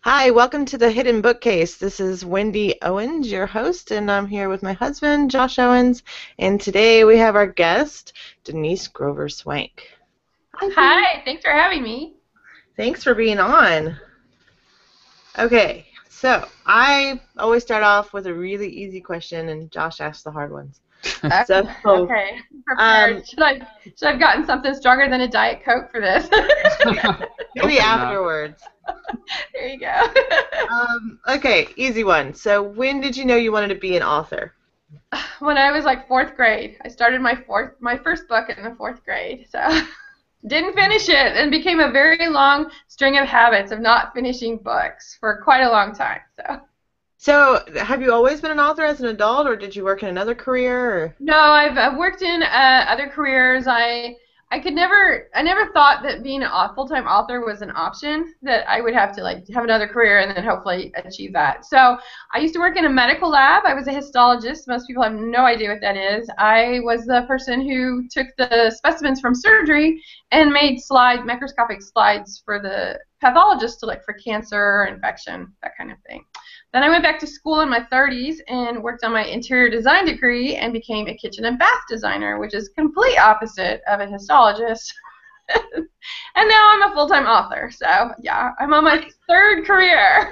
Hi, welcome to the Hidden Bookcase. This is Wendy Owens, your host, and I'm here with my husband, Josh Owens, and today we have our guest, Denise Grover Swank. Hi, Denise. Hi, thanks for having me. Thanks for being on. Okay, so I always start off with a really easy question, and Josh asks the hard ones. Okay, prepared. Should I have gotten something stronger than a Diet Coke for this? Maybe afterwards. There you go. Okay, easy one. So when did you know you wanted to be an author? When I was like 4th grade. I started my first book in the 4th grade. So didn't finish it and became a very long string of habits of not finishing books for quite a long time. So have you always been an author as an adult, or did you work in another career? Or? No, I've worked in other careers. I never thought that being a full-time author was an option, that I would have to like have another career and then hopefully achieve that. So I used to work in a medical lab. I was a histologist. Most people have no idea what that is. I was the person who took the specimens from surgery and made microscopic slides for the pathologist to look for cancer, infection, that kind of thing. Then I went back to school in my 30s and worked on my interior design degree and became a kitchen and bath designer, which is complete opposite of a histologist. And now I'm a full-time author. So, yeah, I'm on my 3rd career.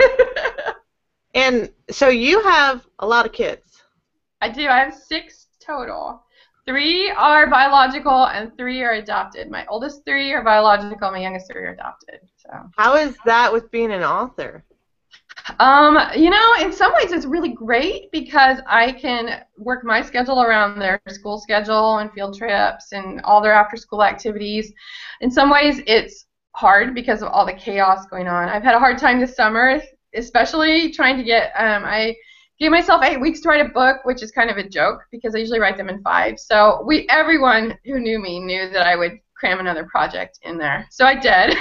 And so you have a lot of kids. I do. I have 6 total. 3 are biological and 3 are adopted. My oldest 3 are biological. My youngest 3 are adopted. So. How is that with being an author? You know, in some ways it's really great because I can work my schedule around their school schedule and field trips and all their after-school activities. In some ways it's hard because of all the chaos going on. I've had a hard time this summer, especially trying to get, I gave myself 8 weeks to write a book, which is kind of a joke because I usually write them in 5. So everyone who knew me knew that I would cram another project in there. So I did.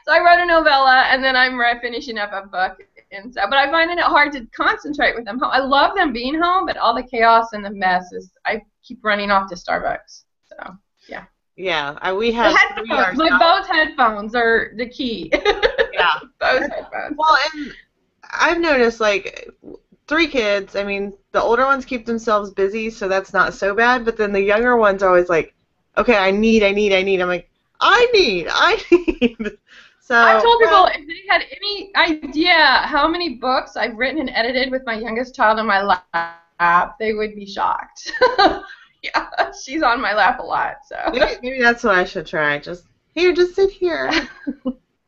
So I wrote a novella, and then I'm finishing up a book. And so, but I find it hard to concentrate with them. I love them being home, but all the chaos and the mess is, I keep running off to Starbucks. So, yeah. Yeah, we have headphones. My Bose headphones are the key. Yeah. Bose headphones. Well, and I've noticed, like, 3 kids, I mean, the older ones keep themselves busy, so that's not so bad, but then the younger ones are always like, okay, I need. I'm like, I need. So, I've told people if they had any idea how many books I've written and edited with my youngest child on my lap, they would be shocked. Yeah, she's on my lap a lot. So maybe that's what I should try. Just sit here.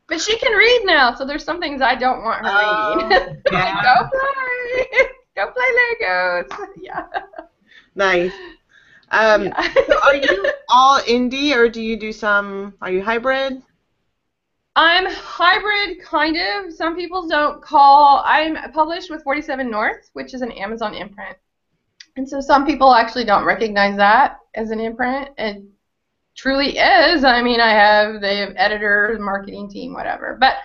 But she can read now, so there's some things I don't want her reading. Yeah. Go play Legos. Yeah. Nice. So are you all indie, or do you do some? Are you hybrid? I'm hybrid, kind of. Some people don't call. I'm published with 47 North, which is an Amazon imprint. And so some people actually don't recognize that as an imprint. It truly is. I mean, they have editors, marketing team, whatever. But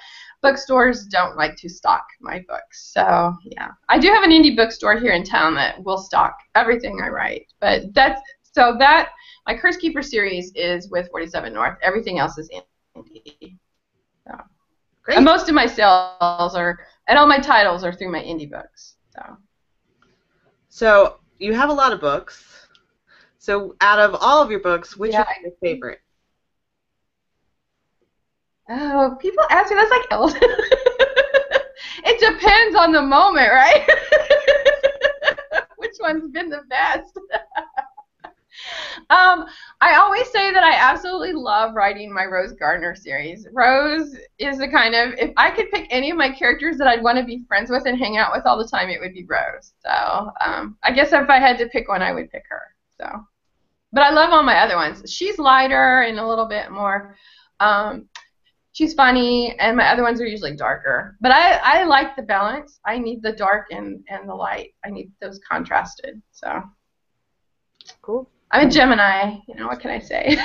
bookstores don't like to stock my books. So, yeah. I do have an indie bookstore here in town that will stock everything I write. But my Curse Keeper series is with 47 North. Everything else is indie. So. Great. And most of my sales and all my titles are through my indie books. So you have a lot of books. So out of all of your books, which is your favorite? Oh, people ask me, that's like, it depends on the moment, right? Which one's been the best? I always say that I absolutely love writing my Rose Gardner series. Rose is the kind of, if I could pick any of my characters that I'd want to be friends with and hang out with all the time, it would be Rose. So I guess if I had to pick one, I would pick her. So, but I love all my other ones. She's lighter and a little bit more, she's funny, and my other ones are usually darker. But I like the balance. I need the dark and the light. I need those contrasted. So cool. I'm a Gemini, what can I say?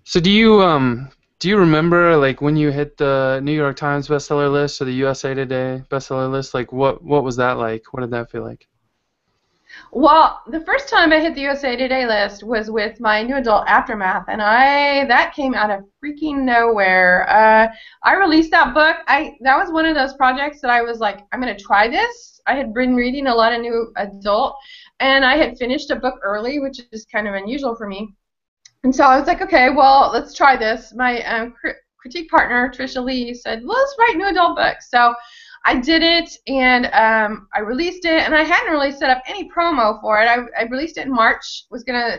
So do you remember, like, when you hit the New York Times bestseller list or the USA Today bestseller list? Like, what was that like? What did that feel like? Well, the first time I hit the USA Today list was with my new adult Aftermath, and that came out of freaking nowhere. I released that book. That was one of those projects that I was like, I'm gonna try this. I had been reading a lot of new adult, and I had finished a book early, which is kind of unusual for me. And so I was like, okay, well, let's try this. My critique partner, Trisha Lee, said, well, let's write new adult books. So I did it, and I released it, and I hadn't really set up any promo for it. I released it in March,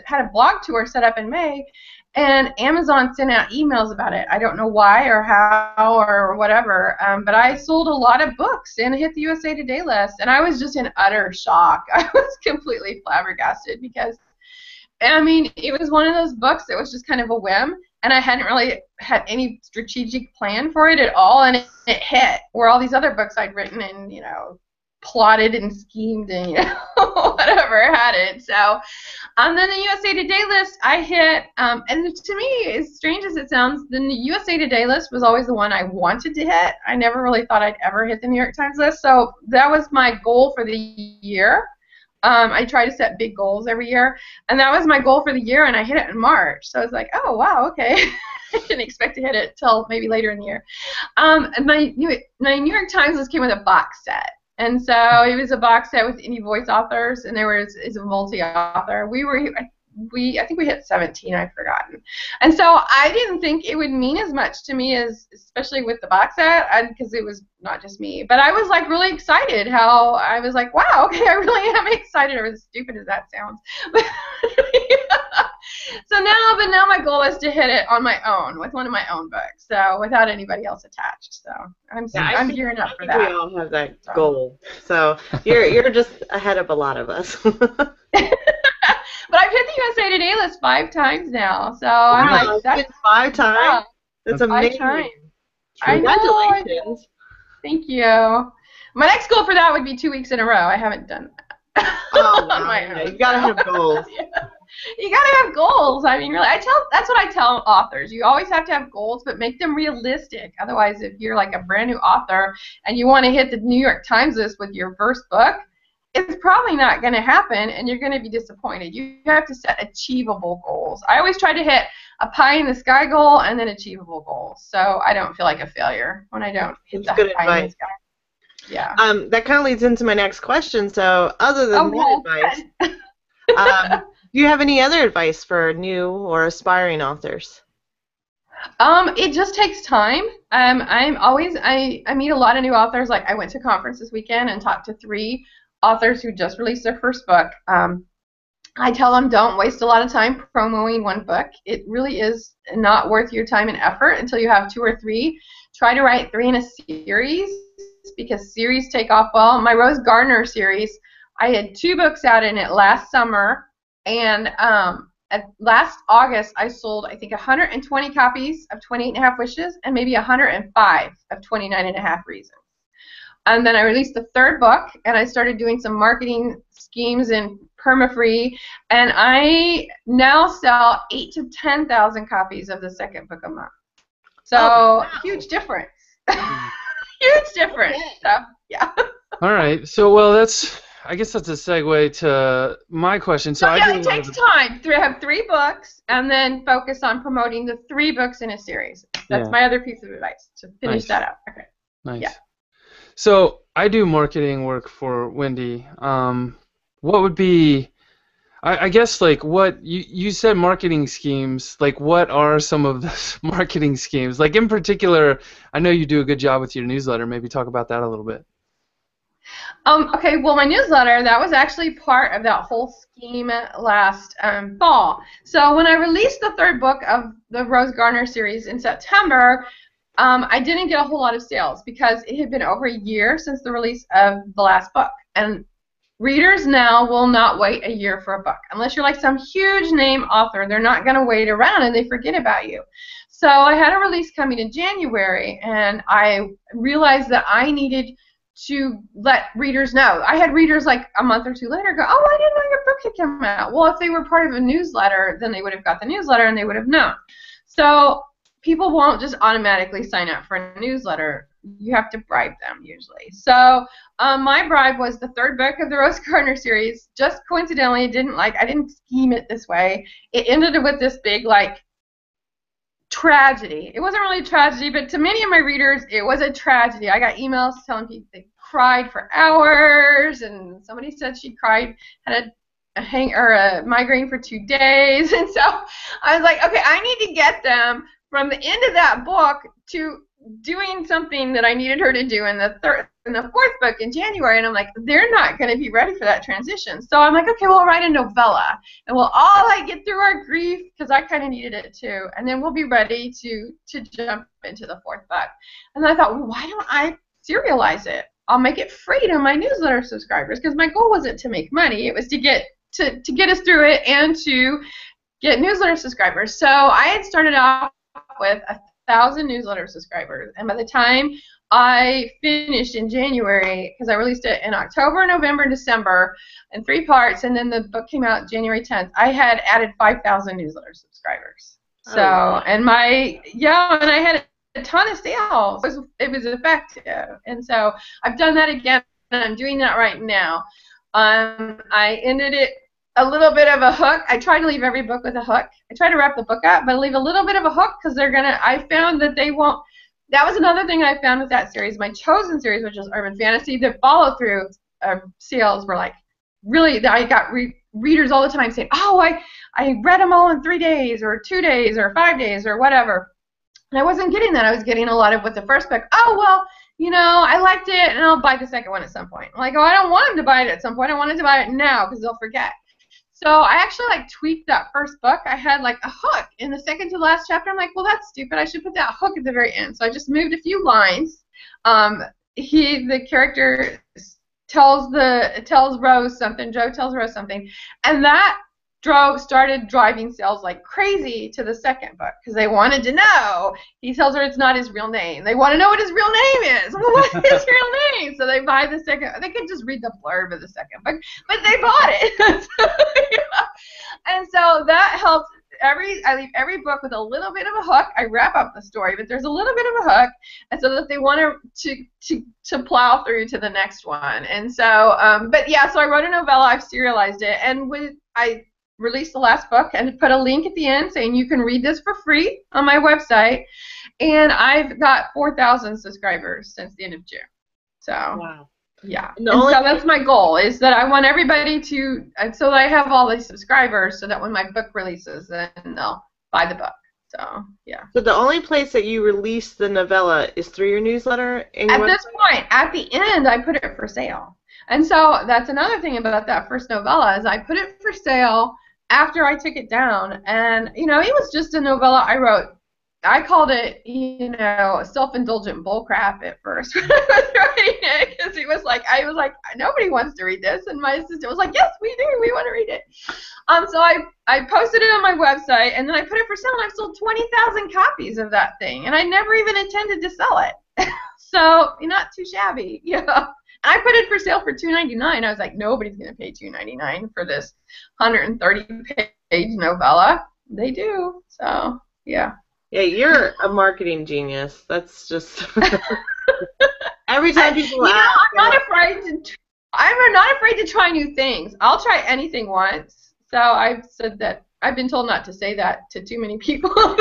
had a blog tour set up in May, and Amazon sent out emails about it. I don't know why or how or whatever, but I sold a lot of books and hit the USA Today list, and I was just in utter shock. I was completely flabbergasted because, I mean, it was one of those books that was just kind of a whim, and I hadn't really had any strategic plan for it at all, and it hit, where all these other books I'd written and, plotted and schemed and, whatever had it. So, then the USA Today list I hit, and to me, as strange as it sounds, the USA Today list was always the one I wanted to hit. I never really thought I'd ever hit the New York Times list, so that was my goal for the year. I try to set big goals every year, and that was my goal for the year, and I hit it in March. So I was like, oh, wow, okay. I didn't expect to hit it till maybe later in the year. And my New York Times list came with a box set. And so it was a box set with indie voice authors, and there was a multi-author. I think we hit 17, I've forgotten. And so I didn't think it would mean as much to me, especially with the box set, because it was not just me. But I was like really excited how I was like, wow, okay, I really am excited, or as stupid as that sounds. So now my goal is to hit it on my own, with one of my own books, so without anybody else attached. So I'm gearing up for that. We all have that goal. So you're just ahead of a lot of us. But I've hit the USA Today list 5 times now, so I'm like, that's 5 times. Yeah, that's amazing. 5 times. Congratulations. Thank you. My next goal for that would be 2 weeks in a row. I haven't done that. Oh, on my own. You gotta have goals. Yeah. You gotta have goals. I mean, really, that's what I tell authors. You always have to have goals, but make them realistic. Otherwise, if you're like a brand new author and you want to hit the New York Times list with your first book, it's probably not going to happen, and you're going to be disappointed. You have to set achievable goals. I always try to hit a pie-in-the-sky goal and then achievable goals, so I don't feel like a failure when I don't hit the pie-in-the-sky. Yeah. That kind of leads into my next question. So, other than that advice, do you have any other advice for new or aspiring authors? It just takes time. I meet a lot of new authors. Like, I went to a conference this weekend and talked to 3 authors who just released their first book. I tell them, don't waste a lot of time promoting one book. It really is not worth your time and effort until you have 2 or 3. Try to write 3 in a series, because series take off well. My Rose Gardner series, I had 2 books out in it last summer, and last August I sold, I think, 120 copies of 28 and a Half Wishes and maybe 105 of 29 and a Half Reasons. And then I released the 3rd book, and I started doing some marketing schemes in perma-free, and I now sell 8,000 to 10,000 copies of the 2nd book a month. So, huge difference. Huge difference. Okay. So, yeah. All right. So, well, I guess that's a segue to my question. So it takes time to have 3 books and then focus on promoting the 3 books in a series. That's my other piece of advice, to finish that up. Okay. Nice. Yeah. So I do marketing work for Wendy. What would be, I guess, like, what you said marketing schemes, like, what are some of the marketing schemes? Like, in particular, I know you do a good job with your newsletter. Maybe talk about that a little bit. Okay, well, my newsletter, that was actually part of that whole scheme last fall. So when I released the 3rd book of the Rose Gardner series in September, I didn't get a whole lot of sales because it had been over a year since the release of the last book. And readers now will not wait a year for a book. Unless you're like some huge name author, they're not going to wait around and they forget about you. So I had a release coming in January, and I realized that I needed to let readers know. I had readers like a month or 2 later go, oh, I didn't know your book had come out. Well, if they were part of a newsletter, then they would have got the newsletter and they would have known. So people won't just automatically sign up for a newsletter. you have to bribe them usually. So my bribe was the third book of the Rose Gardner series. Just coincidentally, I didn't scheme it this way. It ended with this big tragedy. It wasn't really a tragedy, but to many of my readers, it was a tragedy. I got emails telling people they cried for hours, and somebody said she had a migraine for 2 days, and so I was like, okay, I need to get them from the end of that book to doing something that I needed her to do in the fourth book in January, and I'm like, they're not going to be ready for that transition. So I'm like, okay, we'll write a novella, and we'll all get through our grief, because I kind of needed it too, and then we'll be ready to jump into the fourth book. And I thought, well, why don't I serialize it? I'll make it free to my newsletter subscribers, because my goal wasn't to make money. It was to get us through it and to get newsletter subscribers. So I had started off with 1,000 newsletter subscribers, and by the time I finished in January, because I released it in October, November, and December in 3 parts, and then the book came out January 10th, I had added 5,000 newsletter subscribers. So, and I had a ton of sales. It was effective, and so I've done that again, and I'm doing that right now. I ended it a little bit of a hook. I try to leave every book with a hook. I try to wrap the book up, but I leave a little bit of a hook, because I found that they won't. That was another thing I found with that series. My chosen series, which is urban fantasy, the follow-through sales were really. I got readers all the time saying, "Oh, I read them all in 3 days, or 2 days, or 5 days, or whatever." And I wasn't getting that. I was getting a lot of with the first book. Oh, well, I liked it, and I'll buy the second one at some point. I'm like, oh, I don't want them to buy it at some point. I want them to buy it now, because they'll forget. So I actually tweaked that first book. I had a hook in the second to last chapter. I'm like, well, that's stupid. I should put that hook at the very end. So I just moved a few lines. The character tells Rose something. Joe tells Rose something, and that started driving sales like crazy to the second book, because they wanted to know. He tells her it's not his real name. They want to know what his real name is. Well, what's his real name? So they buy the second. They could just read the blurb of the second book, but they bought it. And so that helps. I leave every book with a little bit of a hook. I wrap up the story, but there's a little bit of a hook, and so that they want to plow through to the next one. And so, but yeah, so I wrote a novella. I've serialized it, and I released the last book and put a link at the end saying you can read this for free on my website, and I've got 4,000 subscribers since the end of June. So wow. Yeah, and so that's my goal, is that I want everybody to, so that I have all these subscribers, so that when my book releases, then they'll buy the book. So yeah. So the only place that you release the novella is through your newsletter? At this point, at the end, I put it for sale. And so that's another thing about that first novella, is I put it for sale after I took it down. And, it was just a novella I wrote. I called it, self-indulgent bullcrap at first when I was writing it, because I was like, nobody wants to read this. And my assistant was like, yes, we do. We want to read it. So I posted it on my website, and then I put it for sale, and I've sold 20,000 copies of that thing. And I never even intended to sell it. So, not too shabby. Yeah. I put it for sale for $2.99. I was like, nobody's going to pay $2.99 for this 130-page novella. They do. So, yeah. Yeah, you're a marketing genius. That's just every time people ask. I'm not afraid to try new things. I'll try anything once. So I've said that. I've been told not to say that to too many people. But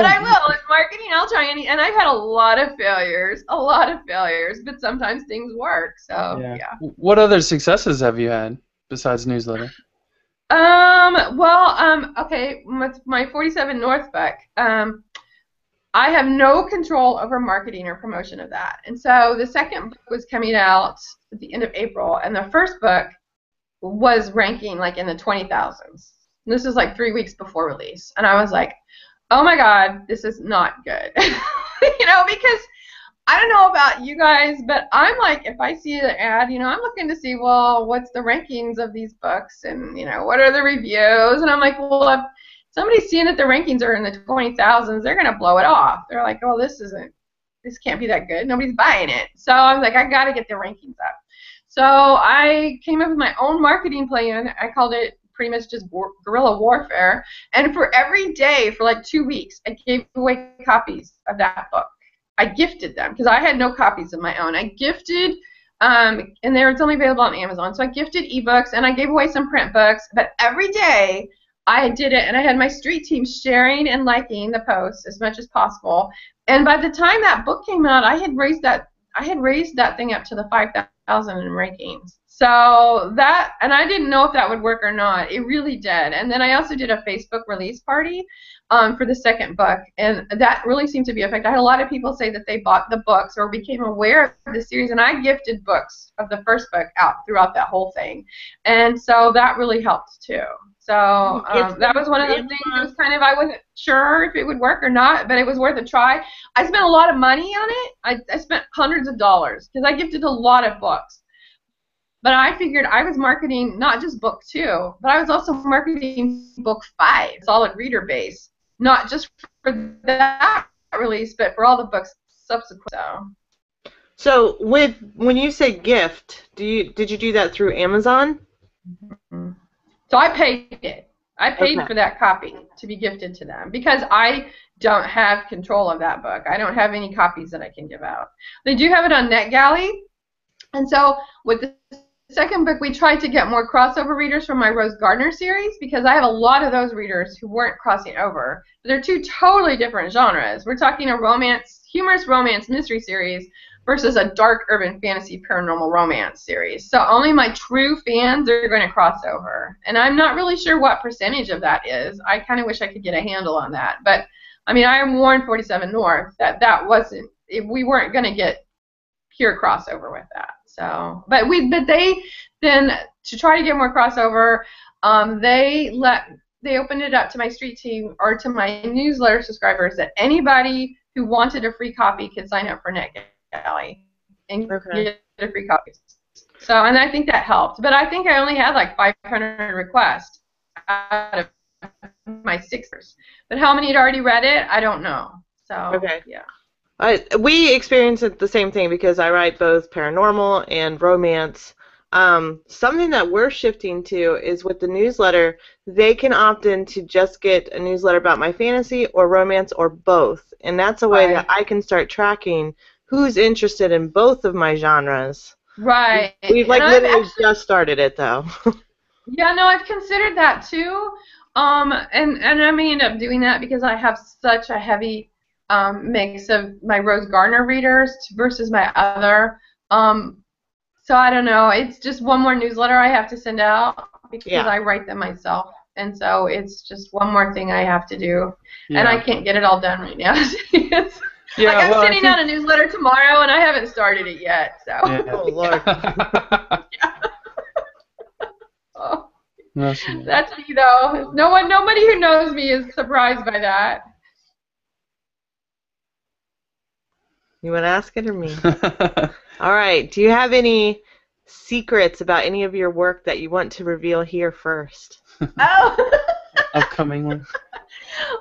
I will. In marketing, I'll try any. And I've had a lot of failures, but sometimes things work. So, yeah. What other successes have you had besides newsletter? Okay, with my 47 North book, I have no control over marketing or promotion of that. And so the second book was coming out at the end of April, and the first book was ranking in the 20,000s. This is 3 weeks before release. And I was like, oh my God, this is not good. Because I don't know about you guys, but I'm like, if I see the ad, I'm looking to see, well, what's the rankings of these books, and, what are the reviews? And I'm like, well, if somebody's seeing that the rankings are in the 20,000s, they're going to blow it off. They're like, oh, this can't be that good. Nobody's buying it. So I was like, I got to get the rankings up. So I came up with my own marketing plan. I called it pretty much just guerrilla warfare. And for every day for 2 weeks, I gave away copies of that book. I gifted them because I had no copies of my own. I gifted, and it's only available on Amazon. So I gifted ebooks and I gave away some print books. But every day I did it, and I had my street team sharing and liking the posts as much as possible. And by the time that book came out, I had raised that thing up to the 5,000 in rankings. So that, and I didn't know if that would work or not. It really did. And then I also did a Facebook release party for the second book, and that really seemed to be effective. I had a lot of people say that they bought the books or became aware of the series, and I gifted books of the first book out throughout that whole thing. And so that really helped too. So that was one of those things that was kind of, I wasn't sure if it would work or not, but it was worth a try. I spent a lot of money on it. I spent hundreds of dollars because I gifted a lot of books. But I figured I was marketing not just book 2, but I was also marketing book 5, solid reader base, not just for that release, but for all the books subsequent. So when you say gift, did you do that through Amazon? Mm-hmm. So I paid it. I paid Okay. for that copy to be gifted to them because I don't have control of that book. I don't have any copies that I can give out. They do have it on NetGalley, and so with the second book, we tried to get more crossover readers from my Rose Gardner series because I have a lot of those readers who weren't crossing over. They're two totally different genres. We're talking a humorous romance mystery series versus a dark urban fantasy paranormal romance series. So only my true fans are going to cross over. And I'm not really sure what percentage of that is. I kind of wish I could get a handle on that. But, I mean, I am warned 47 North that wasn't, we weren't going to get pure crossover with that. So, but they then, to try to get more crossover, they opened it up to my street team or to my newsletter subscribers that anybody who wanted a free copy could sign up for NetGalley and get a free copy. So, and I think that helped. But I think I only had like 500 requests out of my 600. But how many had already read it, I don't know. So, yeah. We experience it the same thing because I write both paranormal and romance. Something that we're shifting to is with the newsletter, they can opt in to just get a newsletter about my fantasy or romance or both. And that's a way that I can start tracking who's interested in both of my genres. Right. We've like literally just started it though. Yeah, no, I've considered that too. And I may end up doing that because I have such a heavy mix of my Rose Gardner readers versus my other. So I don't know. It's just one more newsletter I have to send out because I write them myself. And so it's just one more thing I have to do. Yeah. And I can't get it all done right now. I'm sending out a newsletter tomorrow and I haven't started it yet. So. Yeah. Oh, Lord. Oh. That's me though. Nobody who knows me is surprised by that. You want to ask it or me? All right. Do you have any secrets about any of your work that you want to reveal here first? Oh. Upcoming one.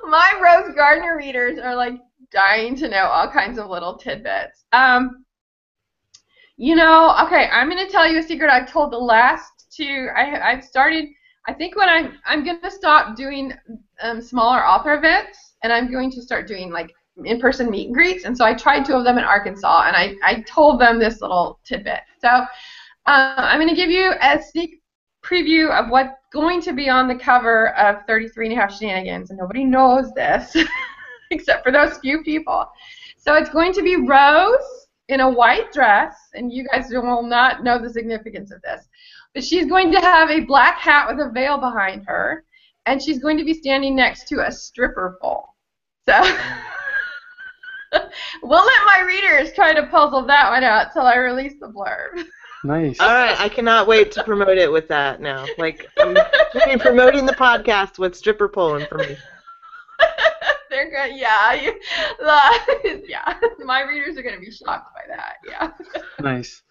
My Rose Gardner readers are like dying to know all kinds of little tidbits. You know, okay, I'm going to tell you a secret I've told the last two. I've started, I think when I'm going to stop doing smaller author events, and I'm going to start doing like in-person meet and greets, and so I tried 2 of them in Arkansas, and I told them this little tidbit. So I'm going to give you a sneak preview of what's going to be on the cover of 33 and a Half Shenanigans, and nobody knows this except for those few people. So it's going to be Rose in a white dress, and you guys will not know the significance of this, but she's going to have a black hat with a veil behind her, and she's going to be standing next to a stripper pole. So we'll let my readers try to puzzle that one out till I release the blurb. Nice. All right, I cannot wait to promote it with that now. Like, I'm promoting the podcast with stripper pole information. They're good, yeah. Yeah, my readers are going to be shocked by that, yeah. Nice.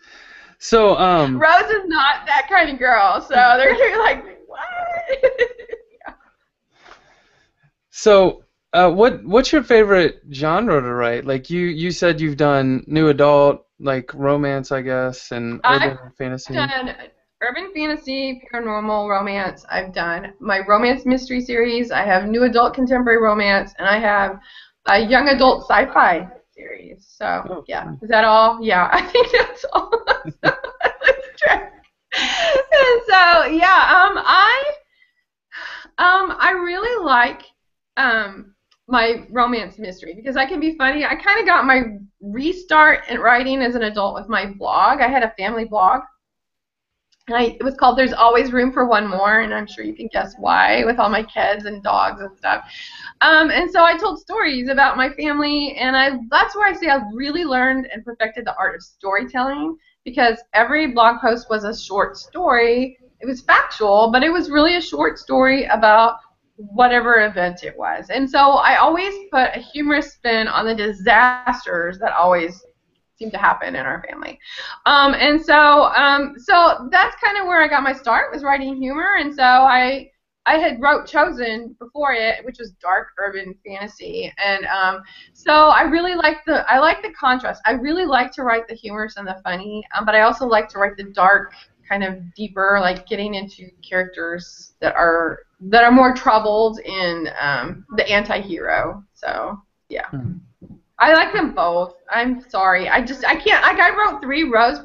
So, Rose is not that kind of girl, so they're going to be like, what? Yeah. So, what's your favorite genre to write? Like you said you've done new adult, like romance, I guess, and urban fantasy. I've done urban fantasy, paranormal, romance. I've done my romance mystery series. I have new adult contemporary romance, and I have a young adult sci-fi series. So Oh, yeah, fun. is that all? Yeah, I think that's all. Let's try. And so yeah, I really like my romance mystery because I can be funny. I kind of got my restart in writing as an adult with my blog. I had a family blog. And it was called There's Always Room for One More, and I'm sure you can guess why with all my kids and dogs and stuff. And so I told stories about my family, and that's where I say I really learned and perfected the art of storytelling because every blog post was a short story. It was factual, but it was really a short story about whatever event it was. And so I always put a humorous spin on the disasters that always seem to happen in our family. So that's kind of where I got my start, was writing humor. And so I had wrote Chosen before it, which was dark urban fantasy. And so I really like the contrast. I really like to write the humorous and the funny, but I also like to write the dark, kind of deeper, like getting into characters that are more troubled in the anti-hero. So yeah. I like them both. I'm sorry. I can't. I wrote 3 Rose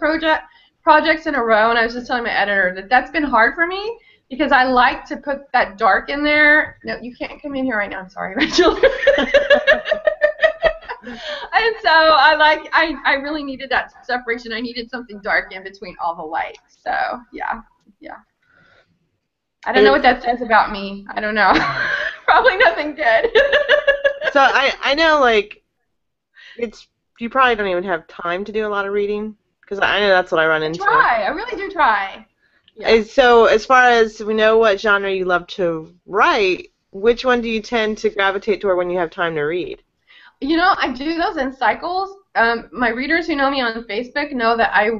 projects in a row, and I was just telling my editor that that's been hard for me because I like to put that dark in there. No, you can't come in here right now. I'm sorry, Rachel. And so I really needed that separation. I needed something dark in between all the light. So yeah. I don't know what that says about me. I don't know. Probably nothing good. So I know, like, you probably don't even have time to do a lot of reading, because I know that's what I run into. I really do try. Yeah. And so as far as we know what genre you love to write, which one do you tend to gravitate toward when you have time to read? You know, I do those in cycles. My readers who know me on Facebook know that I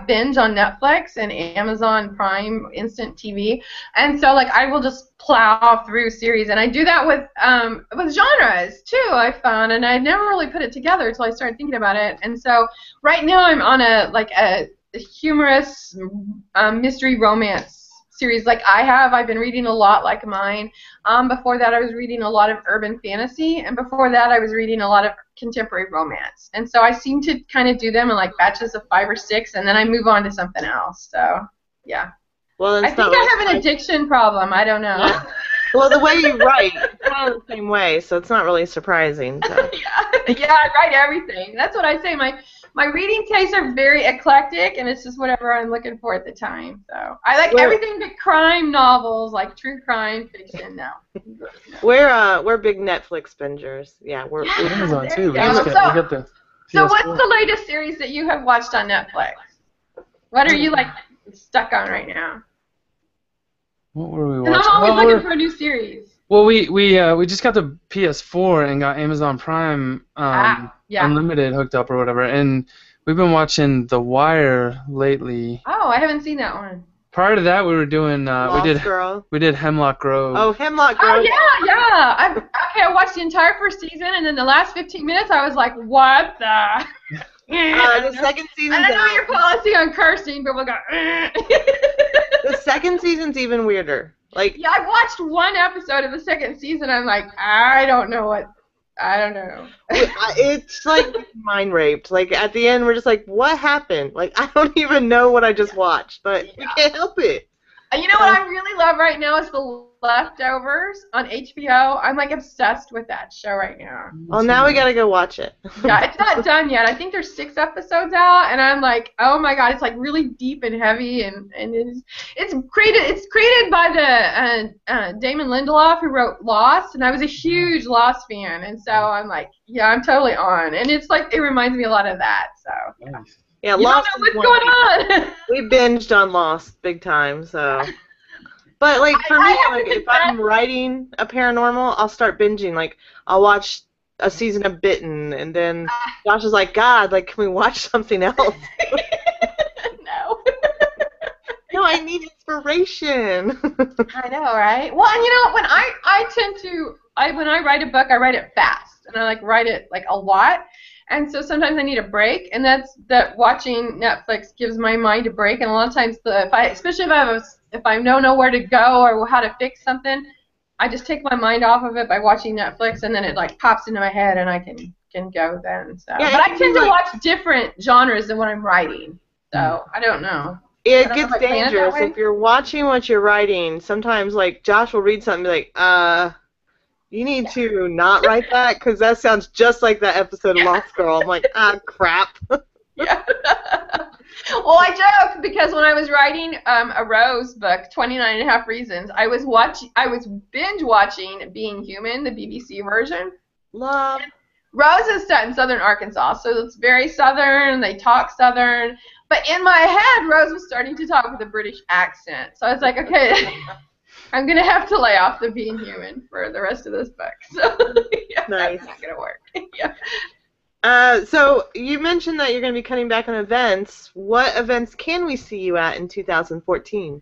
binge on Netflix and Amazon Prime Instant TV, and so like I will just plow through series, and I do that with genres too. I found, and I never really put it together until I started thinking about it. And so right now I'm on a humorous mystery romance series like I've been reading a lot like mine. Before that I was reading a lot of urban fantasy, and before that I was reading a lot of contemporary romance. And so I seem to kind of do them in like batches of 5 or 6, and then I move on to something else. So yeah. Well, I think I have an addiction problem. I don't know. Yeah. Well, the way you write, it's kind of the same way, so it's not really surprising. So. Yeah, I write everything. That's what I say. My reading tastes are very eclectic, and it's just whatever I'm looking for at the time. So I like everything but crime novels, like true crime fiction. No. We're big Netflix bingers. Yeah, we're Amazon too. We go. got the So PS4. what's the latest series that you have watched on Netflix? What are you like stuck on right now? What were we And watching? I'm always looking for a new series. Well, we just got the PS4 and got Amazon Prime Unlimited hooked up or whatever, and we've been watching The Wire lately. Oh, I haven't seen that one. Prior to that, we were doing Girl. we did Hemlock Grove. Oh, Hemlock Grove. Oh yeah. I watched the entire first season, and then the last 15 minutes, I was like, what the? The second season's I don't know your policy on cursing, but we'll go. The second season's even weirder. Like, yeah, I watched one episode of the second season. I'm like, I don't know. It's like mind raped. Like at the end, we're just like, what happened? Like I don't even know what I just watched, but we can't help it. You know what I really love right now is The Leftovers on HBO. I'm like obsessed with that show right now. Well, now we gotta go watch it. Yeah, it's not done yet. I think there's 6 episodes out, and I'm like, oh my god, it's like really deep and heavy, and it's created by the Damon Lindelof who wrote Lost, and I was a huge Lost fan, and so I'm like, yeah, I'm totally on, and it's like it reminds me a lot of that. So Nice. Yeah, you Lost. don't know what's going on. We binged on Lost big time, so. But like for me, like if I'm writing a paranormal, I'll start binging. Like I'll watch a season of Bitten, and then Josh is like, God, like can we watch something else? No. No, I need inspiration. I know, right? Well, and you know, when when I write a book, I write it fast, and I like write it like a lot. And so sometimes I need a break, and that's that watching Netflix gives my mind a break. And a lot of times, especially if I don't know where to go or how to fix something, I just take my mind off of it by watching Netflix, and then it like pops into my head, and I can can go then. So, Yeah, but it I can tend be to like- watch different genres than what I'm writing. So I don't know. I It don't know gets if I plan it that dangerous way. if you're watching what you're writing. Sometimes, like, Josh will read something and be like, you need to not write that because that sounds just like that episode of Lost Girl. I'm like, crap. Yeah. Well, I joke because when I was writing a Rose book, 29 and a Half Reasons, I was binge watching Being Human, the BBC version. Love. Rose is set in southern Arkansas, so it's very southern. They talk southern. But in my head, Rose was starting to talk with a British accent. So I was like, okay, I'm going to have to lay off the Being Human for the rest of this book. So yeah, Nice. that's not going to work. Yeah. So you mentioned that you're going to be cutting back on events. What events can we see you at in 2014?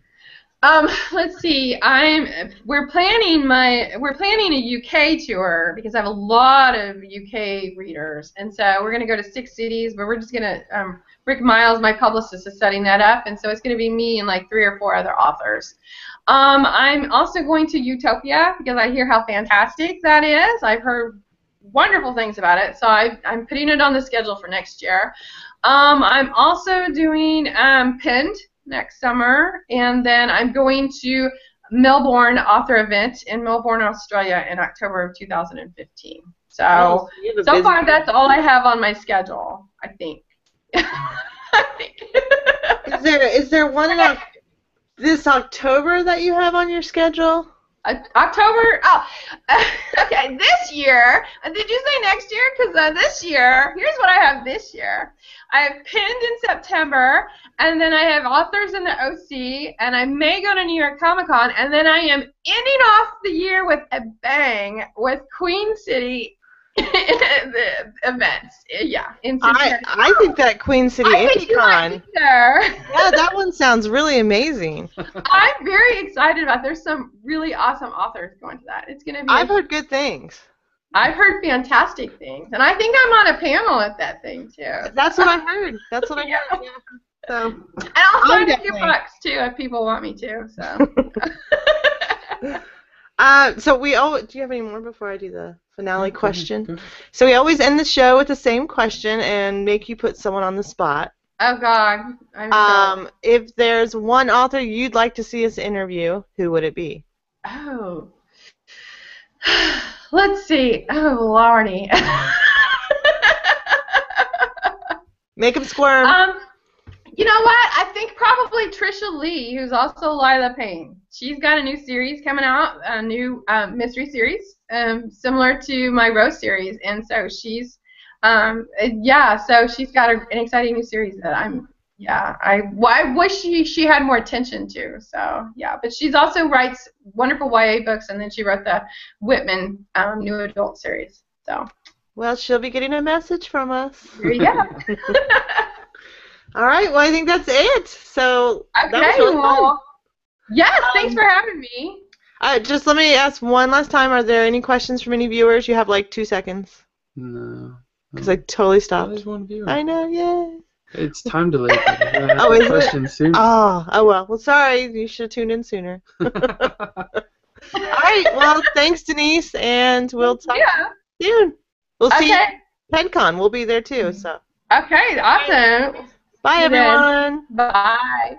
Let's see. We're planning a UK tour because I have a lot of UK readers, and so we're going to go to 6 cities. But we're just going to Rick Miles, my publicist, is setting that up, and so it's going to be me and like 3 or 4 other authors. I'm also going to Utopia because I hear how fantastic that is. I've heard wonderful things about it, so I'm putting it on the schedule for next year. I'm also doing Pinned next summer, and then I'm going to Melbourne author event in Melbourne, Australia in October of 2015. So far that's all I have on my schedule, I think. I think. Is there one in this October that you have on your schedule? October? Oh, okay. This year, did you say next year? Because this year, here's what I have this year. I have Pinned in September, and then I have Authors in the OC, and I may go to New York Comic Con, and then I am ending off the year with a bang with Queen City the events. Yeah, in September. I think that Queen City Indie-Con. Yeah, that one sounds really amazing. I'm very excited about it. There's some really awesome authors going to that. It's going to be. I've heard good things. I've heard fantastic things, and I think I'm on a panel at that thing too. That's what I heard. That's what I heard. Yeah. So. And I'll sign a few books too if people want me to. So. So do you have any more before I do the finale question? So we always end the show with the same question and make you put someone on the spot. Oh God. If there's one author you'd like to see us interview, who would it be? Oh. Let's see. Oh, Lordy. Make him squirm. You know what? I think probably Trisha Lee, who's also Lila Payne. She's got a new series coming out, a new mystery series, similar to my Rose series, and so she's, so she's got an exciting new series that I wish she had more attention to. So yeah, but she's also writes wonderful YA books, and then she wrote the Whitman new adult series. So. Well, she'll be getting a message from us. There you go. All right, well, I think that's it. So okay, that was really fun. Yes, thanks for having me. Just let me ask one last time. Are there any questions from any viewers? You have like 2 seconds. No. Because I totally stopped. There's one viewer. I know, yay. It's time to leave. Oh, is question it? soon. Oh, well. Well, sorry. You should have tuned in sooner. All right, well, thanks, Denise, and we'll talk soon. We'll see you at PenCon. We'll be there, too. So. Okay, awesome. Bye, everyone. Bye.